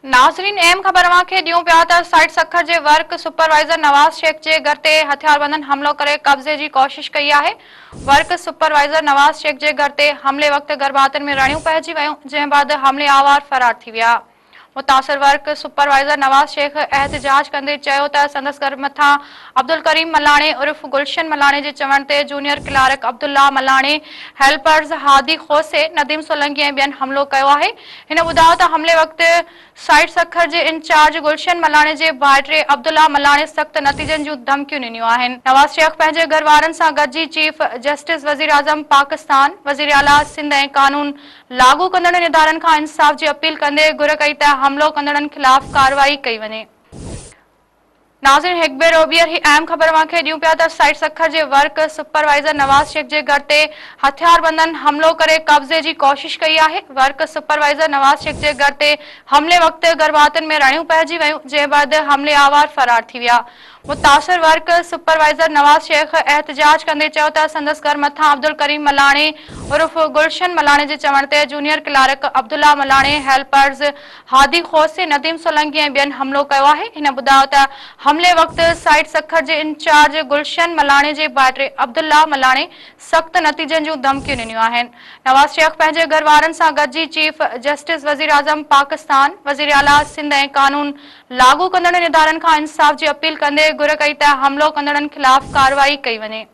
नाज़रीन अहम ख़बर खे ॾियूं पिया त साइट सखर जे वर्क सुपरवाइज़र नवाज़ शेख जे घर ते हथियारबंदनि हमलो करे कब्ज़े जी कोशिश कई आहे। वर्क सुपरवाइज़र नवाज़ शेख जे घर ते हमले वक़्तु गर्भातनि में रड़ियूं पइजी वयूं, जंहिं बाद हमले आवार फरार थी विया। मुतासिर वर्क सुपरवाइज़र नवाज़ शेख एहतजाज कंदे चयो त संदसि घर मथां अब्दुल करीम मलाणे उर्फ गुलशन मलाणे जे चवण ते जूनियर क्लार्क अब्दुल्ला मलाणे, हेल्पर्स हादी खोसे, नदीम सोलंकी ऐं ॿियनि हमलो कयो आहे। हिन ॿुधायो त हमले वक़्तु साइट सखर जे इंचार्ज गुलशन मलाणे जे भाइटे अब्दुल्ला मलाणे सख़्त नतीजनि जूं धमकियूं ॾिनियूं आहिनि। नवाज़ शेख पंहिंजे घर वारनि सां गॾिजी चीफ जस्टिस वज़ीर आज़म पाकिस्तान, वज़ीर आला सिंध ऐं कानून लागू कंदड़ इदारनि खां इंसाफ़ जी अपील कंदे घुर कई त हमलो कंदड़नि खिलाफ़ कार्रवाई कई वञे। नाज़रीन हिकु भेरो ॿीहर ही अहम ख़बर खे ॾियूं पिया त साइट सखर जे वर्क सुपरवाइज़र नवाज़ शेख जे घर ते हथियारबंदनि हमलो करे कब्ज़े जी कोशिश कई आहे। वर्क सुपरवाइज़र नवाज़ शेख जे घर ते हमले वक़्तु गर्भातनि में रड़ियूं पइजी वयूं, जंहिं बाद हमले आवार फरार थी विया। मुतासिर वर्क सुपरवाइज़र नवाज़ शेख एहतजाज कंदे चयो त संदसि घर मथां अब्दुल करीम मलाणे उर्फ गुलशन मलाणे जे चवण ते जूनियर क्लार्क अब्दुल्ला मलाणे, हेल्पर्स हादी खोसे, नदीम सोलंकी ऐं ॿियनि हमलो कयो आहे। हिन ॿुधायो त हमले वक़्तु साइट सखर जे इंचार्ज गुलशन मलाणे जे भाइटे अब्दुल्ला मलाणे सख़्त नतीजनि जूं धमकियूं ॾिनियूं आहिनि। नवाज़ शेख पंहिंजे घर वारनि सां गॾिजी चीफ जस्टिस वज़ीर आज़म पाकिस्तान, वज़ीर आला सिंध ऐं कानून लागू कंदड़ इदारनि खां इंसाफ़ जी अपील कंदे घुर कई त हमलो कंदड़नि खिलाफ़ कार्रवाई कई वञे।